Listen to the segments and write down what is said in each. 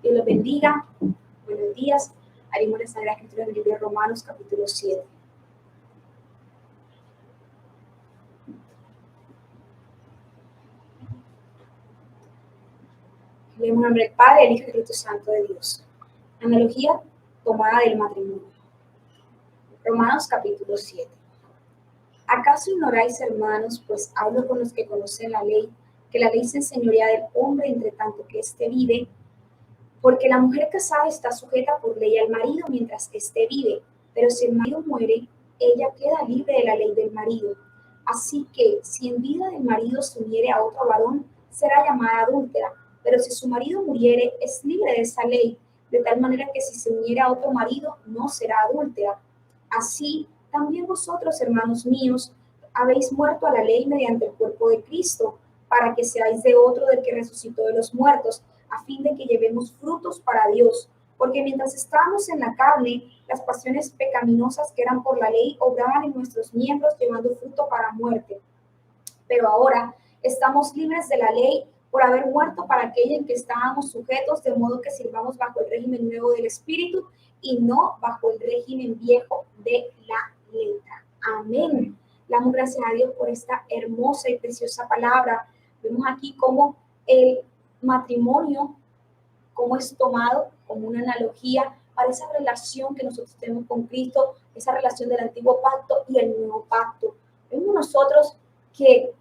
Dios los bendiga. Buenos días. Haremos la Sagrada Escritura en el libro de Romanos, capítulo 7. Leemos en nombre del Padre, del Hijo y del Espíritu Santo de Dios. Analogía tomada del matrimonio. Romanos, capítulo 7. ¿Acaso ignoráis, hermanos, pues hablo con los que conocen la ley, que la ley se enseñorea del hombre entre tanto que éste vive? Porque la mujer casada está sujeta por ley al marido mientras éste vive, pero si el marido muere, ella queda libre de la ley del marido. Así que, si en vida del marido se uniere a otro varón, será llamada adúltera, pero si su marido muriere, es libre de esa ley, de tal manera que si se uniere a otro marido, no será adúltera. Así, también vosotros, hermanos míos, habéis muerto a la ley mediante el cuerpo de Cristo, para que seáis de otro del que resucitó de los muertos, a fin de que llevemos frutos para Dios. Porque mientras estábamos en la carne, las pasiones pecaminosas que eran por la ley obraban en nuestros miembros llevando fruto para muerte. Pero ahora estamos libres de la ley por haber muerto para aquella en que estábamos sujetos, de modo que sirvamos bajo el régimen nuevo del Espíritu y no bajo el régimen viejo de la letra. Amén. Le damos gracias a Dios por esta hermosa y preciosa palabra. Vemos aquí cómo el matrimonio, cómo es tomado como una analogía para esa relación que nosotros tenemos con Cristo, esa relación del antiguo pacto y el nuevo pacto. Vemos nosotros que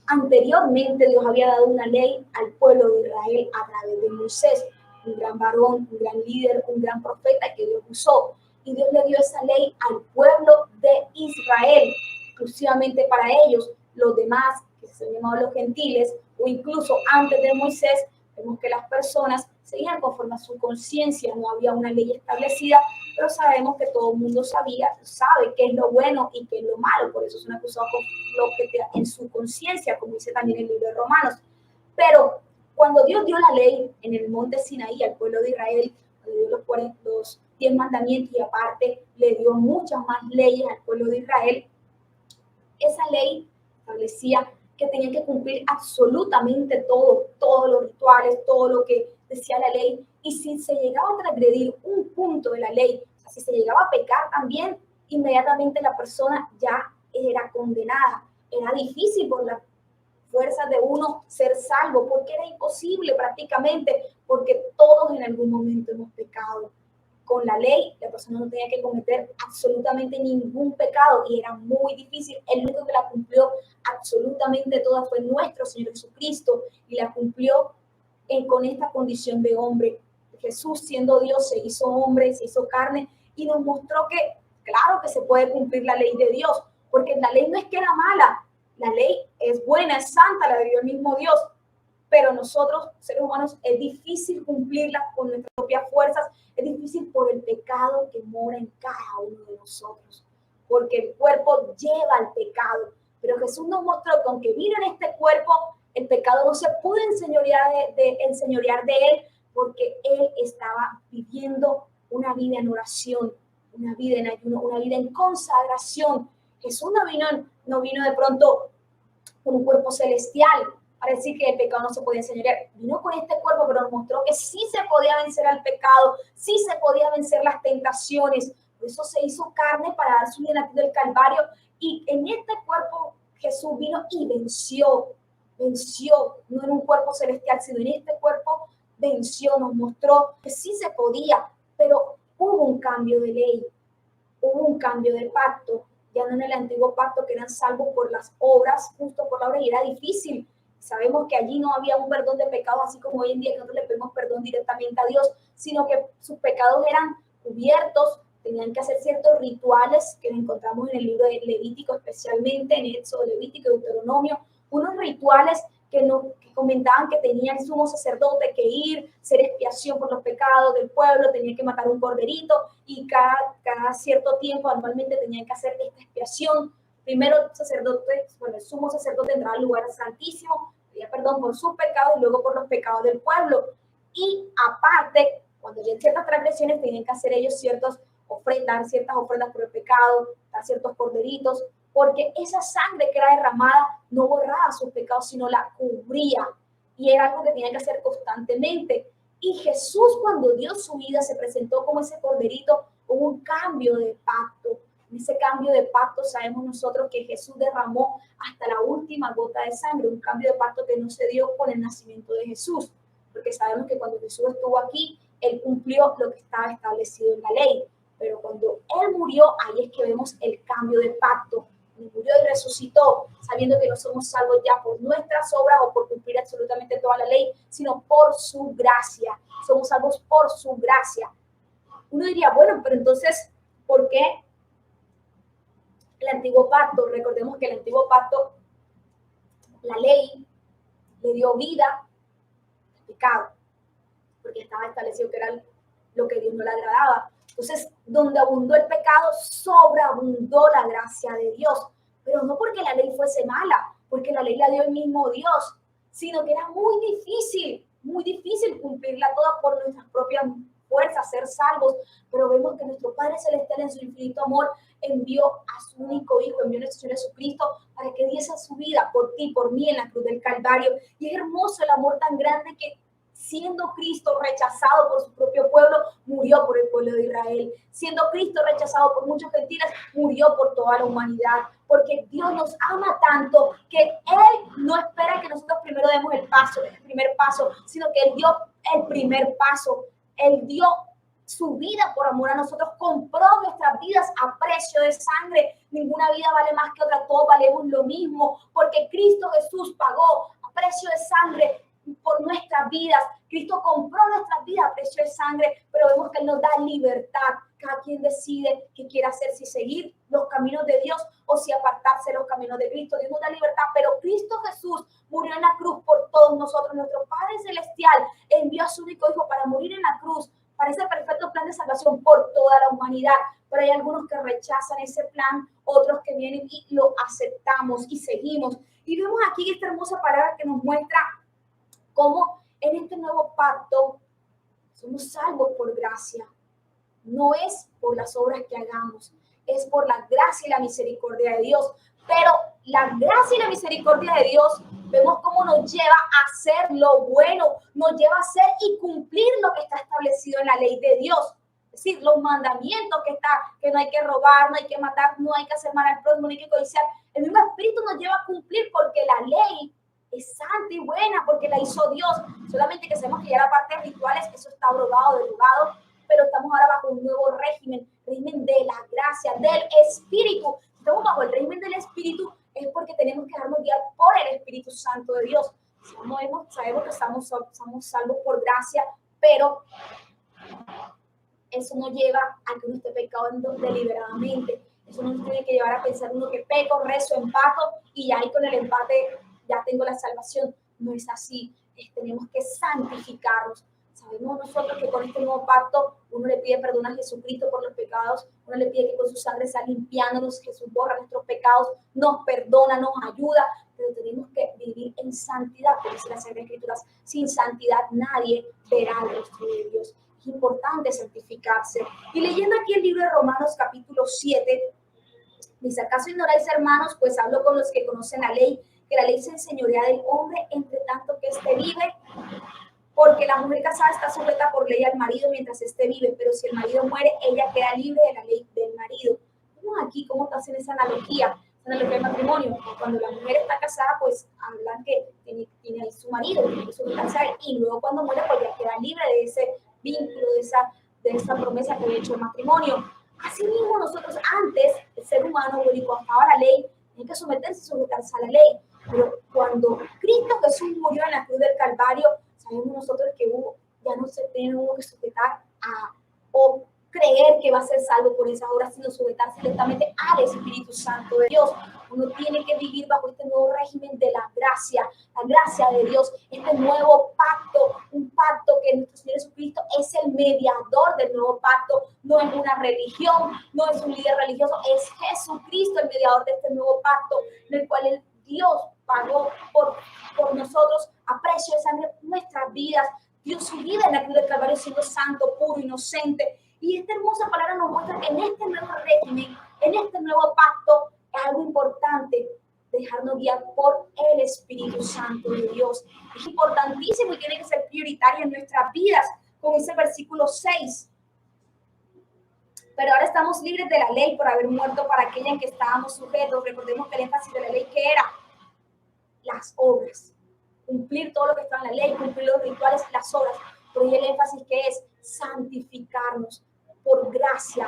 anteriormente Dios había dado una ley al pueblo de Israel a través de Moisés, un gran varón, un gran líder, un gran profeta que Dios usó. Y Dios le dio esa ley al pueblo de Israel, exclusivamente para ellos. Los demás, que se han llamado los gentiles, o incluso antes de Moisés, vemos que las personas seguían conforme a su conciencia, no había una ley establecida, pero sabemos que todo el mundo sabe qué es lo bueno y qué es lo malo, por eso son acusados con lo que en su conciencia, como dice también el libro de Romanos. Pero cuando Dios dio la ley en el monte Sinaí al pueblo de Israel, le dio los 10 mandamientos y aparte le dio muchas más leyes al pueblo de Israel, esa ley establecía que tenían que cumplir absolutamente todos los rituales, todo lo que decía la ley, y si se llegaba a transgredir un punto de la ley, o sea, si se llegaba a pecar también, inmediatamente la persona ya era condenada. Era difícil por las fuerzas de uno ser salvo, porque era imposible prácticamente, porque todos en algún momento hemos pecado. Con la ley, la persona no tenía que cometer absolutamente ningún pecado y era muy difícil. El único que la cumplió absolutamente toda fue nuestro Señor Jesucristo y la cumplió con esta condición de hombre. Jesús, siendo Dios, se hizo hombre, se hizo carne y nos mostró que, claro que se puede cumplir la ley de Dios, porque la ley no es que era mala, la ley es buena, es santa, la dio el mismo Dios, pero nosotros, seres humanos, es difícil cumplirla con nuestras propias fuerzas, es difícil por el pecado que mora en cada uno de nosotros, porque el cuerpo lleva al pecado, pero Jesús nos mostró que aunque vino en este cuerpo, el pecado no se pudo enseñorear de él, porque él estaba viviendo una vida en oración, una vida en ayuno, una vida en consagración. Jesús no vino de pronto con un cuerpo celestial para decir que el pecado no se podía enseñorear. Vino con este cuerpo, pero nos mostró que sí se podía vencer al pecado, sí se podía vencer las tentaciones. Por eso se hizo carne para dar su vida en la cruz del Calvario. Y en este cuerpo Jesús vino y venció, no en un cuerpo celestial, sino en este cuerpo venció, nos mostró que sí se podía, pero hubo un cambio de ley, hubo un cambio de pacto. Ya no en el antiguo pacto que eran salvos por las obras, justo por la obra, y era difícil. Sabemos que allí no había un perdón de pecados, así como hoy en día que nosotros le pedimos perdón directamente a Dios, sino que sus pecados eran cubiertos, tenían que hacer ciertos rituales que encontramos en el libro de Levítico, especialmente en Éxodo, Levítico y Deuteronomio, unos rituales que comentaban que tenía el sumo sacerdote que ir, ser expiación por los pecados del pueblo, tenía que matar un corderito y cada cierto tiempo anualmente tenían que hacer esta expiación. Primero el sumo sacerdote entraba al lugar santísimo, pedía perdón por sus pecados y luego por los pecados del pueblo. Y aparte, cuando había ciertas transgresiones, tenían que hacer ellos ciertas ofrendas por el pecado, dar ciertos corderitos, porque esa sangre que era derramada no borraba sus pecados, sino la cubría. Y era algo que tenían que hacer constantemente. Y Jesús, cuando dio su vida, se presentó como ese corderito, hubo un cambio de pacto. En ese cambio de pacto sabemos nosotros que Jesús derramó hasta la última gota de sangre, un cambio de pacto que no se dio con el nacimiento de Jesús, porque sabemos que cuando Jesús estuvo aquí, Él cumplió lo que estaba establecido en la ley, pero cuando Él murió, ahí es que vemos el cambio de pacto. Murió y resucitó, sabiendo que no somos salvos ya por nuestras obras o por cumplir absolutamente toda la ley, sino por su gracia. Somos salvos por su gracia. Uno diría, bueno, pero entonces, ¿por qué el antiguo pacto? Recordemos que el antiguo pacto, la ley le dio vida al pecado, porque estaba establecido que era lo que Dios no le agradaba. Entonces, donde abundó el pecado, sobreabundó la gracia de Dios. Pero no porque la ley fuese mala, porque la ley la dio el mismo Dios, sino que era muy difícil cumplirla toda por nuestras propias fuerzas, ser salvos. Pero vemos que nuestro Padre Celestial en su infinito amor envió a su único Hijo, envió a nuestro Señor Jesucristo para que diese su vida por ti, por mí en la cruz del Calvario. Y es hermoso el amor tan grande que, siendo Cristo rechazado por su propio pueblo, murió por el pueblo de Israel. Siendo Cristo rechazado por muchos gentiles, murió por toda la humanidad. Porque Dios nos ama tanto que Él no espera que nosotros primero demos el primer paso, sino que Él dio el primer paso. Él dio su vida por amor a nosotros, compró nuestras vidas a precio de sangre. Ninguna vida vale más que otra, todos valemos lo mismo, porque Cristo Jesús pagó a precio de sangre por nuestras vidas. Cristo compró nuestras vidas a precio de sangre, pero vemos que Él nos da libertad. Cada quien decide qué quiere hacer, si seguir los caminos de Dios o si apartarse de los caminos de Cristo. Dios nos da libertad, pero Cristo Jesús murió en la cruz por todos nosotros. Nuestro Padre Celestial envió a su único Hijo para morir en la cruz, para ese perfecto plan de salvación por toda la humanidad. Pero hay algunos que rechazan ese plan, otros que vienen y lo aceptamos y seguimos. Y vemos aquí esta hermosa palabra que nos muestra cómo en este nuevo pacto somos salvos por gracia. No es por las obras que hagamos, es por la gracia y la misericordia de Dios. Pero la gracia y la misericordia de Dios, vemos cómo nos lleva a hacer lo bueno, nos lleva a hacer y cumplir lo que está establecido en la ley de Dios. Es decir, los mandamientos que no hay que robar, no hay que matar, no hay que hacer mal al prójimo, no hay que codiciar. El mismo Espíritu nos lleva a cumplir porque la ley es santa y buena, porque la hizo Dios. Solamente que sabemos que ya la parte de rituales, eso está abrogado, derogado, pero estamos ahora bajo un nuevo régimen de la gracia, del Espíritu. Si estamos bajo el régimen del Espíritu, es porque tenemos que dejarnos guiar por el Espíritu Santo de Dios. Sabemos que somos salvos por gracia, pero eso no lleva a que uno esté pecando deliberadamente. Eso no nos tiene que llevar a pensar uno que peco, rezo, empato y ahí con el empate ya tengo la salvación. No es así. Tenemos que santificarnos. Sabemos nosotros que con este nuevo pacto uno le pide perdón a Jesucristo por los pecados, uno le pide que con su sangre sea limpiándonos, Jesús borra nuestros pecados, nos perdona, nos ayuda, pero tenemos que vivir en santidad, como dice la Sagrada Escritura. Sin santidad nadie verá el rostro de Dios. Es importante santificarse. Y leyendo aquí el libro de Romanos capítulo 7, dice: ¿acaso ignoráis, hermanos? Pues hablo con los que conocen la ley, que la ley se enseñorea del hombre entre tanto que éste vive. Porque la mujer casada está sujeta por ley al marido mientras éste vive, pero si el marido muere, ella queda libre de la ley del marido. Vemos aquí cómo te hacen esa analogía del matrimonio. Cuando la mujer está casada, pues hablan que tiene ahí su marido, tiene que sujetarse a él, y luego cuando muere, pues ya queda libre de ese vínculo, de esa promesa que había hecho el matrimonio. Así mismo nosotros antes, el ser humano, cuando estaba la ley, tenía que someterse y sujetarse a la ley. Pero cuando Cristo Jesús murió en la cruz del Calvario, sabemos nosotros que ya no se tiene uno que sujetar o creer que va a ser salvo por esas obras, sino sujetarse directamente al Espíritu Santo de Dios. Uno tiene que vivir bajo este nuevo régimen de la gracia de Dios, este nuevo pacto, un pacto que nuestro Señor Jesucristo es el mediador del nuevo pacto. No es una religión, no es un líder religioso, es Jesucristo el mediador de este nuevo pacto, en el cual Dios pagó por nosotros a precio de sangre nuestras vidas. Dio su vida en la cruz del Calvario siendo santo, puro, inocente. Y esta hermosa palabra nos muestra que en este nuevo régimen, en este nuevo pacto, es algo importante. dejarnos guiar por el Espíritu Santo de Dios. Es importantísimo y tiene que ser prioritario en nuestras vidas, como dice el versículo 6. Pero ahora estamos libres de la ley por haber muerto para aquella en que estábamos sujetos. Recordemos que el énfasis de la ley, ¿qué era? Las obras. Cumplir todo lo que está en la ley, cumplir los rituales, las obras. Pero hoy el énfasis que es santificarnos por gracia,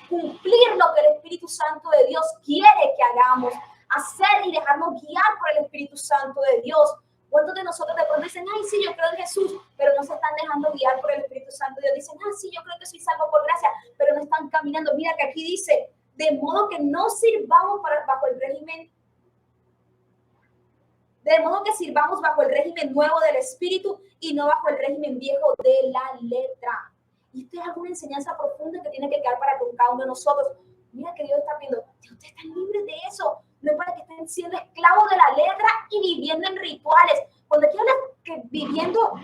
cumplir lo que el Espíritu Santo de Dios quiere que hagamos, hacer y dejarnos guiar por el Espíritu Santo de Dios. ¿Cuántos de nosotros de pronto dicen, ay, sí, yo creo en Jesús, pero no se están dejando guiar por el Espíritu Santo de Dios? Dicen, ah, sí, yo creo que soy salvo por gracia, pero no están caminando. Mira que aquí dice, de modo que no sirvamos bajo el régimen, de modo que sirvamos bajo el régimen nuevo del Espíritu y no bajo el régimen viejo de la letra. Y esto es alguna enseñanza profunda que tiene que quedar para cada uno de nosotros. Mira que Dios está pidiendo, ustedes están libres de eso. No es para que estén siendo esclavos de la letra y viviendo en rituales. Cuando aquí habla que viviendo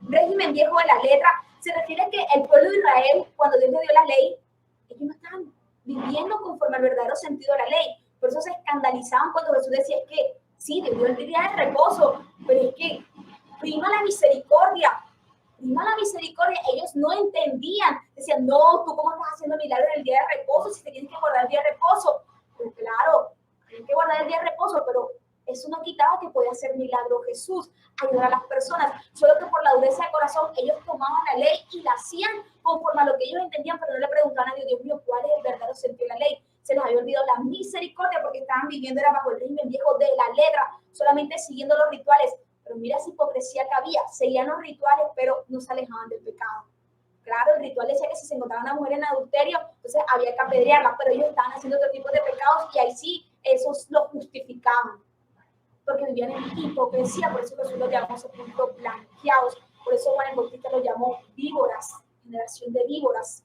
régimen viejo de la letra, se refiere a que el pueblo de Israel, cuando Dios le dio la ley, ellos no estaban viviendo conforme al verdadero sentido de la ley. Por eso se escandalizaban cuando Jesús decía, es que sí, Dios dio el día de reposo, pero es que prima la misericordia. Ellos no entendían. Decían, no, ¿tú cómo estás haciendo milagros en el día de reposo si te tienes que guardar el día de reposo? Pues claro, hay que guardar el día de reposo, pero eso no quitaba que podía hacer milagro Jesús, ayudar a las personas. Solo que por la dureza de corazón ellos tomaban la ley y la hacían conforme a lo que ellos entendían, pero no le preguntaban a Dios, Dios mío, ¿cuál es el verdadero sentido de la ley? Se les había olvidado la misericordia porque estaban viviendo era bajo el régimen viejo de la letra, solamente siguiendo los rituales. Pero mira esa hipocresía que había, seguían los rituales, pero no se alejaban del pecado. Claro, el ritual decía que si se encontraba una mujer en adulterio, entonces había que apedrearla, pero ellos estaban haciendo otro tipo de pecados y ahí sí, esos lo justificaban, porque vivían en hipocresía. Por eso Jesús los llamó sepulcros blanqueados, por eso Juan el Bautista los llamó víboras, generación de víboras.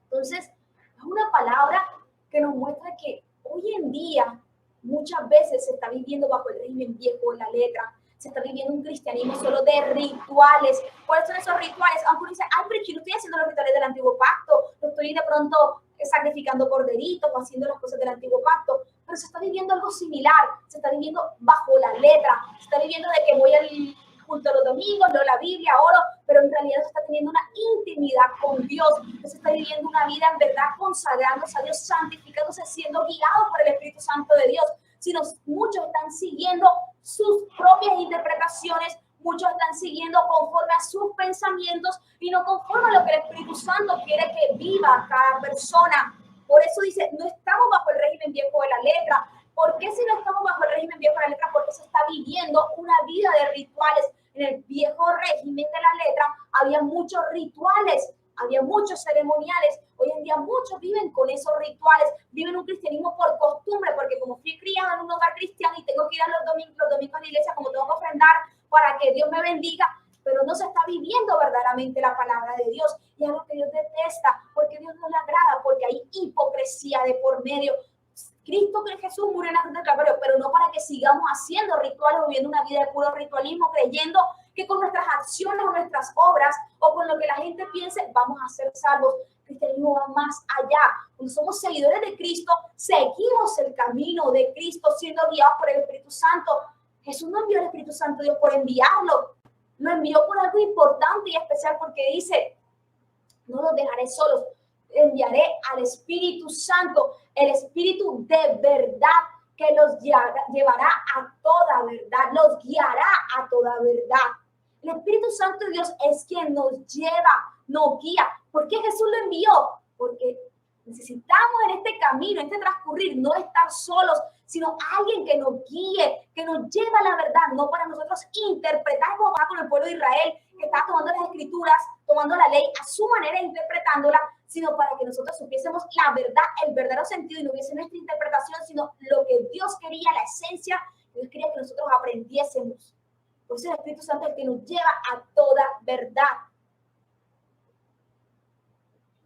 Entonces, es una palabra que nos muestra que hoy en día muchas veces se está viviendo bajo el régimen viejo de la letra. Se está viviendo un cristianismo solo de rituales. ¿Cuáles son esos rituales? Aunque uno dice, ay, pero yo no estoy haciendo los rituales del antiguo pacto, no estoy de pronto sacrificando corderitos o haciendo las cosas del antiguo pacto, pero se está viviendo algo similar, se está viviendo bajo la letra, se está viviendo de que voy al culto los domingos, leo la Biblia, oro, pero en realidad se está teniendo una intimidad con Dios, se está viviendo una vida en verdad consagrándose a Dios, santificándose, siendo guiados por el Espíritu Santo de Dios, sino muchos están siguiendo sus propias interpretaciones, muchos están siguiendo conforme a sus pensamientos y no conforme a lo que el Espíritu Santo quiere que viva cada persona. Por eso dice, no estamos bajo el régimen viejo de la letra. ¿Por qué si no estamos bajo el régimen viejo de la letra? Porque se está viviendo una vida de rituales. En el viejo régimen de la letra había muchos rituales, había muchos ceremoniales. Hoy en día muchos viven con esos rituales, viven un cristianismo por costumbre, porque como fui criada en un hogar cristiano y tengo que ir a los domingos a la iglesia, como tengo que ofrendar para que Dios me bendiga, pero no se está viviendo verdaderamente la palabra de Dios. Y es algo que Dios detesta, porque Dios no le agrada, porque hay hipocresía de por medio. Cristo que Jesús murió en la cruz del Calvario, pero no para que sigamos haciendo rituales, viviendo una vida de puro ritualismo, creyendo que con nuestras acciones o nuestras obras o con lo que la gente piense vamos a ser salvos. El cristianismo va más allá. Cuando somos seguidores de Cristo, seguimos el camino de Cristo siendo guiados por el Espíritu Santo. Jesús no envió al Espíritu Santo Dios por enviarlo, lo envió por algo importante y especial, porque dice, no los dejaré solos, enviaré al Espíritu Santo, el Espíritu de verdad, que los llevará a toda verdad, los guiará a toda verdad. El Espíritu Santo de Dios es quien nos lleva, nos guía. ¿Por qué Jesús lo envió? Porque necesitamos en este camino, en este transcurrir, no estar solos, sino alguien que nos guíe, que nos lleve a la verdad, no para nosotros interpretar como va con el pueblo de Israel, que está tomando las escrituras, tomando la ley a su manera, interpretándola, sino para que nosotros supiésemos la verdad, el verdadero sentido, y no hubiese nuestra interpretación, sino lo que Dios quería, la esencia, Dios quería que nosotros aprendiésemos. Por eso el Espíritu Santo es el que nos lleva a toda verdad.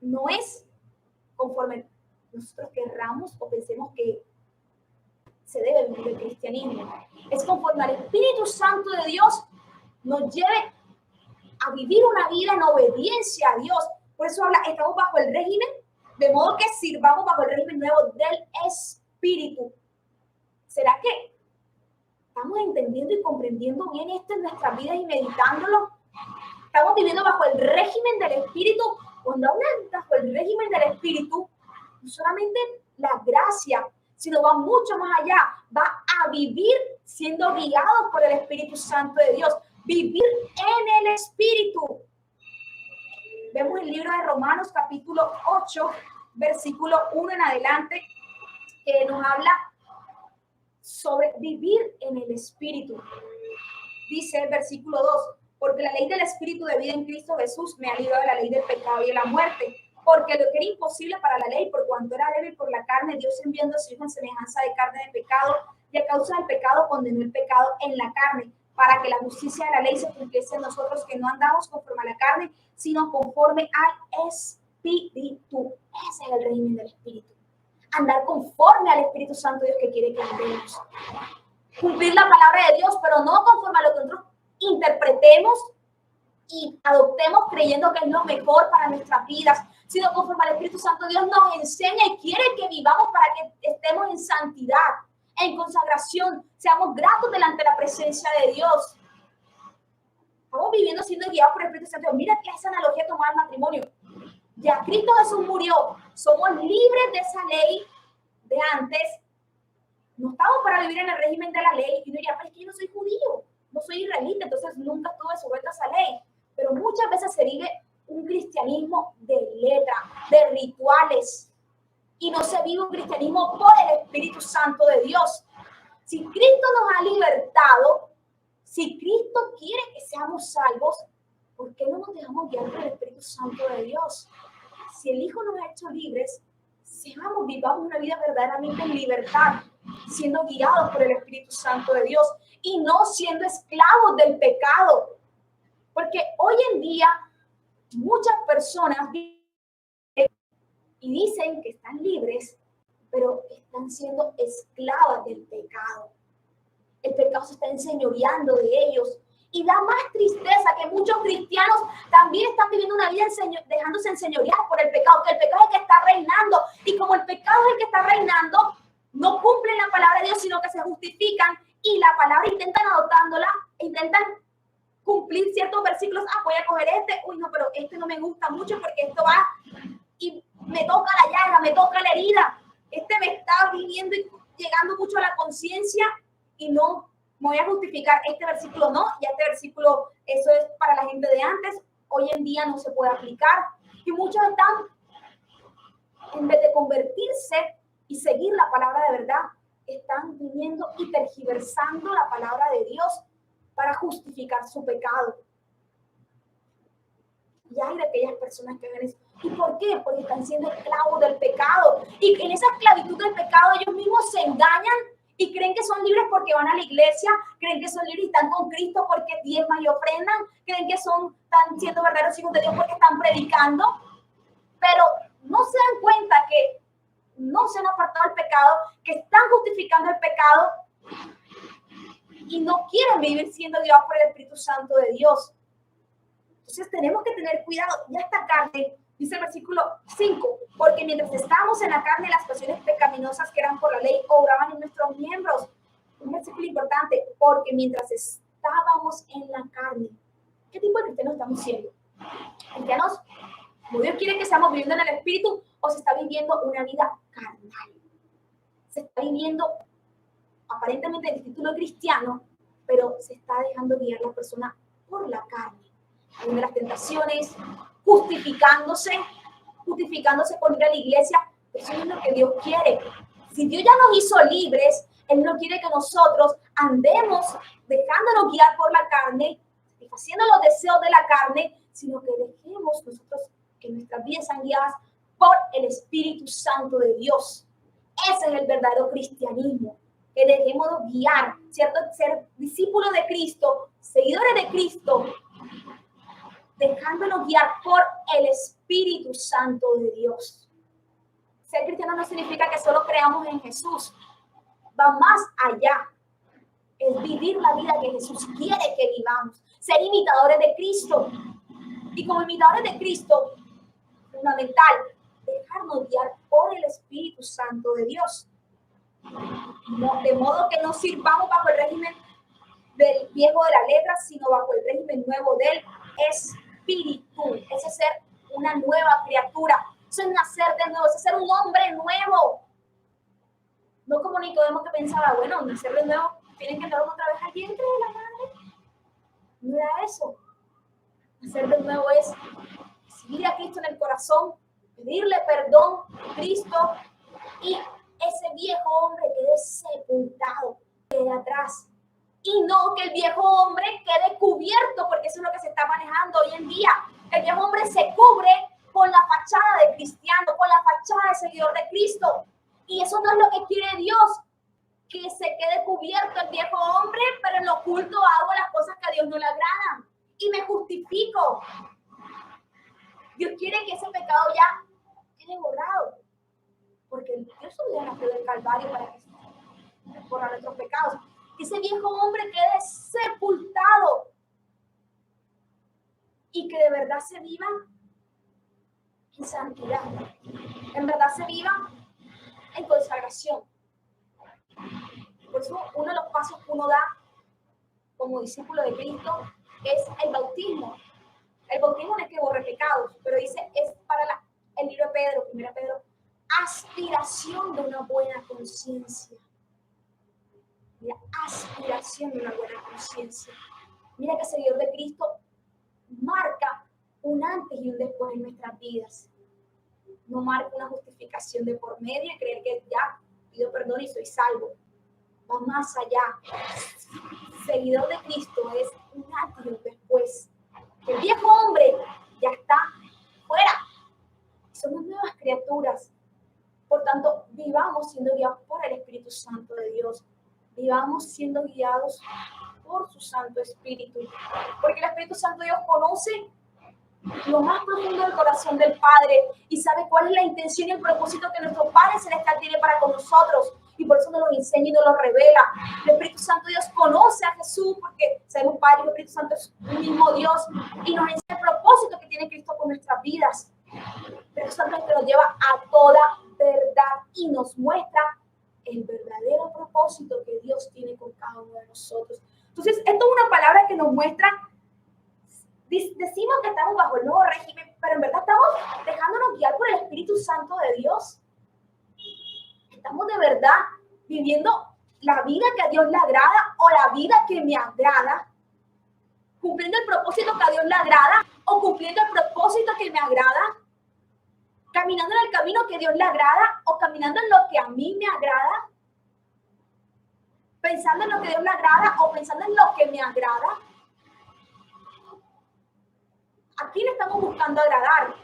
No es conforme nosotros querramos o pensemos que se debe vivir el cristianismo. Es conforme al Espíritu Santo de Dios nos lleve a vivir una vida en obediencia a Dios. Por eso habla, estamos bajo el régimen, de modo que sirvamos bajo el régimen nuevo del Espíritu. ¿Será que estamos entendiendo y comprendiendo bien esto en nuestras vidas y meditándolo? Estamos viviendo bajo el régimen del Espíritu. Cuando hablan bajo el régimen del Espíritu, no solamente la gracia, sino va mucho más allá. Va a vivir siendo guiados por el Espíritu Santo de Dios. Vivir en el Espíritu. Vemos el libro de Romanos capítulo 8, versículo 1 en adelante, que nos habla sobre vivir en el Espíritu. Dice el versículo 2, porque la ley del Espíritu de vida en Cristo Jesús me ha librado de la ley del pecado y de la muerte. Porque lo que era imposible para la ley, por cuanto era débil por la carne, Dios enviando a su Hijo en semejanza de carne de pecado, y a causa del pecado condenó el pecado en la carne, para que la justicia de la ley se cumpliese en nosotros, que no andamos conforme a la carne, sino conforme al Espíritu. Ese es el régimen del Espíritu. Andar conforme al Espíritu Santo Dios que quiere que andemos. Cumplir la palabra de Dios, pero no conforme a lo que nosotros interpretemos y adoptemos creyendo que es lo mejor para nuestras vidas, sino conforme al Espíritu Santo. Dios nos enseña y quiere que vivamos para que estemos en santidad, en consagración, seamos gratos delante de la presencia de Dios. Estamos viviendo siendo guiados por el Espíritu Santo. Mira esa analogía tomada al matrimonio. Ya Cristo Jesús murió, somos libres de esa ley de antes. No estamos para vivir en el régimen de la ley. Y uno diría, pero es que yo no soy judío, no soy israelita, entonces nunca estuve sujeto a esa ley. Pero muchas veces se vive un cristianismo de letra, de rituales, y no se vive un cristianismo por el Espíritu Santo de Dios. Si Cristo nos ha libertado, si Cristo quiere que seamos salvos, ¿por qué no nos dejamos guiar por el Espíritu Santo de Dios? Si el Hijo nos ha hecho libres, vivamos una vida verdaderamente en libertad, siendo guiados por el Espíritu Santo de Dios y no siendo esclavos del pecado. Porque hoy en día muchas personas y dicen que están libres, pero están siendo esclavas del pecado. El pecado se está enseñoreando de ellos. Y da más tristeza que muchos cristianos también están viviendo una vida dejándose enseñorear por el pecado, que el pecado es el que está reinando. Y como el pecado es el que está reinando, no cumplen la palabra de Dios, sino que se justifican y la palabra intentan adoptándola, intentan cumplir ciertos versículos. Voy a coger uy no, pero este no me gusta mucho porque esto va y me toca la llaga, me toca la herida. Me está viniendo y llegando mucho a la conciencia y no me voy a justificar. Este versículo no, ya este versículo, eso es para la gente de antes, hoy en día no se puede aplicar. Y muchos están, en vez de convertirse y seguir la palabra de verdad, están viviendo y tergiversando la palabra de Dios para justificar su pecado. Y hay de aquellas personas que hagan eso. ¿Y por qué? Porque están siendo esclavos del pecado. Y en esa esclavitud del pecado ellos mismos se engañan y creen que son libres porque van a la iglesia, creen que son libres y están con Cristo porque diezman y ofrendan, creen que están siendo verdaderos hijos de Dios porque están predicando, pero no se dan cuenta que no se han apartado del pecado, que están justificando el pecado y no quieren vivir siendo guiados por el Espíritu Santo de Dios. Entonces tenemos que tener cuidado. Ya esta carne, dice el versículo 5, porque mientras estábamos en la carne, las pasiones pecaminosas que eran por la ley obraban en nuestros miembros. Un versículo importante, porque mientras estábamos en la carne. ¿Qué tipo de cristianos estamos siendo? ¿Cristianos como Dios quiere que seamos viviendo en el Espíritu o se está viviendo una vida carnal? Se está viviendo aparentemente el título cristiano, pero se está dejando guiar la persona por la carne. Hay de las tentaciones, justificándose por ir a la iglesia. Eso es lo que Dios quiere. Si Dios ya nos hizo libres, Él no quiere que nosotros andemos dejándonos guiar por la carne, satisfaciendo los deseos de la carne, sino que dejemos nosotros que nuestras vidas sean guiadas por el Espíritu Santo de Dios. Ese es el verdadero cristianismo. Que dejemos guiar, ¿cierto? Ser discípulos de Cristo, seguidores de Cristo, dejándonos guiar por el Espíritu Santo de Dios. Ser cristiano no significa que solo creamos en Jesús. Va más allá. Es vivir la vida que Jesús quiere que vivamos. Ser imitadores de Cristo. Y como imitadores de Cristo, fundamental, dejarnos guiar por el Espíritu Santo de Dios. De modo que no sirvamos bajo el régimen del viejo de la letra, sino bajo el régimen nuevo del espíritu. Ese es ser una nueva criatura. Eso es nacer de nuevo, eso es ser un hombre nuevo. No como Nicodemo que pensaba, bueno, nacer de nuevo, tienen que entrar otra vez al vientre de la madre. No era eso. Nacer de nuevo es recibir a Cristo en el corazón, pedirle perdón a Cristo y ese viejo hombre quede sepultado, quede atrás. Y no que el viejo hombre quede cubierto, porque eso es lo que se está manejando hoy en día. El viejo hombre se cubre con la fachada de cristiano, con la fachada de seguidor de Cristo. Y eso no es lo que quiere Dios, que se quede cubierto el viejo hombre, pero en lo oculto hago las cosas que a Dios no le agradan. Y me justifico. Dios quiere que ese pecado ya quede borrado. Porque Dios subió a la cruz del Calvario para que se borra nuestros pecados. Que ese viejo hombre quede sepultado. Y que de verdad se viva en santidad. En verdad se viva en consagración. Por eso uno de los pasos que uno da como discípulo de Cristo es el bautismo. El bautismo no es que borre pecados, pero dice, es para el libro de Pedro, 1 Pedro, aspiración de una buena conciencia. Mira, aspiración de una buena conciencia. Mira que el seguidor de Cristo marca un antes y un después en nuestras vidas. No marca una justificación de por medio y creer que ya pido perdón y soy salvo. Va más allá. Seguidor de Cristo es un antes y un después. El viejo hombre ya está fuera. Somos nuevas criaturas. Por tanto, vivamos siendo guiados por el Espíritu Santo de Dios. Vivamos siendo guiados por su Santo Espíritu. Porque el Espíritu Santo de Dios conoce lo más profundo del corazón del Padre y sabe cuál es la intención y el propósito que nuestro Padre Celestial tiene para con nosotros. Y por eso nos lo enseña y nos lo revela. El Espíritu Santo de Dios conoce a Jesús porque sabemos Padre y el Espíritu Santo es un mismo Dios y nos enseña el propósito que tiene Cristo con nuestras vidas. El Espíritu Santo es el que nos lleva a toda verdad y nos muestra el verdadero propósito que Dios tiene con cada uno de nosotros. Entonces, esto es una palabra que nos muestra, decimos que estamos bajo el nuevo régimen, pero en verdad estamos dejándonos guiar por el Espíritu Santo de Dios. Estamos de verdad viviendo la vida que a Dios le agrada o la vida que me agrada, cumpliendo el propósito que a Dios le agrada o cumpliendo el propósito que me agrada, caminando en el camino que Dios le agrada o caminando en lo que a mí me agrada, pensando en lo que Dios le agrada o pensando en lo que me agrada. ¿A quién estamos buscando agradar?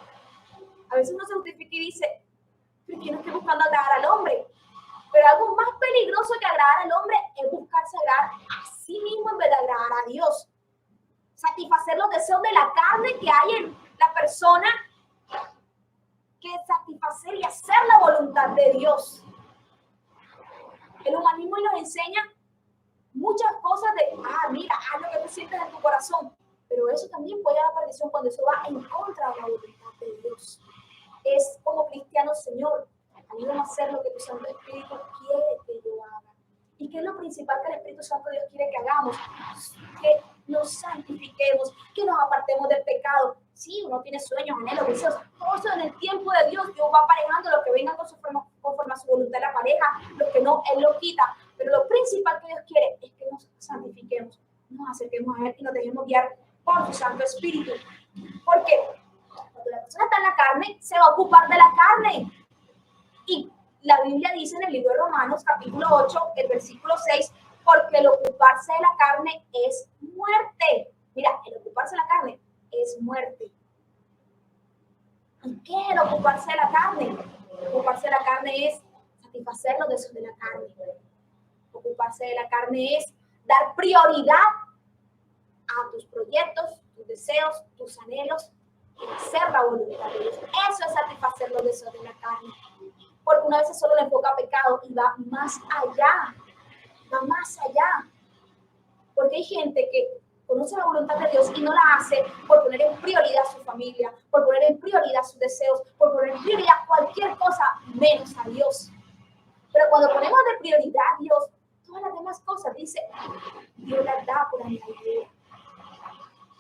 A veces uno se justifica y dice, ¿por qué no estoy buscando agradar al hombre? Pero algo más peligroso que agradar al hombre es buscarse agradar a sí mismo en vez de agradar a Dios. Satisfacer los deseos de la carne que hay en la persona, que satisfacer y hacer la voluntad de Dios. El humanismo nos enseña muchas cosas de, mira, haz lo que tú sientes en tu corazón. Pero eso también puede dar la perdición cuando eso va en contra de la voluntad de Dios. Es como cristiano, Señor, ayúdame a hacer lo que tu Santo Espíritu quiere que yo haga. ¿Y qué es lo principal que el Espíritu Santo de Dios quiere que hagamos? Que nos santifiquemos, que nos apartemos del pecado. Sí, uno tiene sueños, anhelos, deseos. Todo eso en el tiempo de Dios, Dios va aparejando los que vengan conforme a su voluntad la pareja, los que no, Él lo quita. Pero lo principal que Dios quiere es que nos santifiquemos, nos acerquemos a Él y nos dejemos guiar por su Santo Espíritu. Porque cuando la persona está en la carne, se va a ocupar de la carne. Y la Biblia dice en el libro de Romanos, capítulo 8, el versículo 6, porque el ocuparse de la carne es muerte. Mira, el ocuparse de la carne es muerte. ¿Y qué es el ocuparse de la carne? Ocuparse de la carne es satisfacer los deseos de la carne. Ocuparse de la carne es dar prioridad a tus proyectos, tus deseos, tus anhelos, y hacer la voluntad de Dios. Eso es satisfacer los deseos de la carne. Porque una vez solo le enfoca a pecado y va más allá. Va más allá. Porque hay gente que conoce la voluntad de Dios y no la hace por poner en prioridad a su familia, por poner en prioridad sus deseos, por poner en prioridad cualquier cosa menos a Dios. Pero Pero cuando ponemos de prioridad a Dios, todas las demás cosas, dice, Dios las da por añadidura.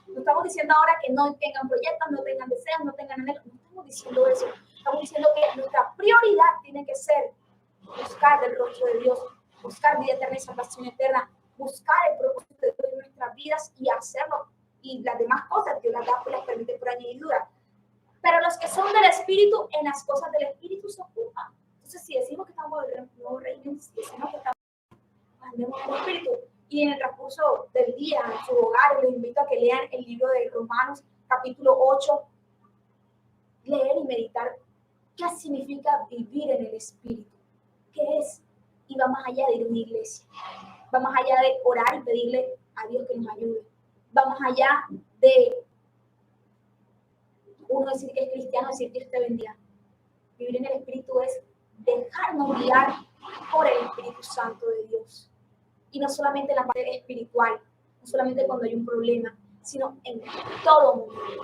No estamos diciendo ahora que no tengan proyectos, no tengan deseos, no tengan anhelos. No estamos diciendo eso. Estamos diciendo que nuestra prioridad tiene que ser buscar el rostro de Dios, buscar vida eterna y salvación eterna, buscar el propósito de Dios en nuestras vidas y hacerlo. Y las demás cosas Dios las da, pues las permite por añadidura. Pero los que son del Espíritu, en las cosas del Espíritu se ocupan. Entonces, si decimos que estamos en el nuevo reino, si decimos que estamos en el Espíritu, y en el transcurso del día, en su hogar, les invito a que lean el libro de Romanos, capítulo 8, leer y meditar qué significa vivir en el Espíritu, qué es, y va más allá de ir a una iglesia, va más allá de orar y pedirle a Dios que nos ayude, va más allá de uno decir que es cristiano, decir que Dios te bendiga. Vivir en el Espíritu es dejarnos guiar por el Espíritu Santo de Dios. Y no solamente en la parte espiritual, no solamente cuando hay un problema, sino en todo momento.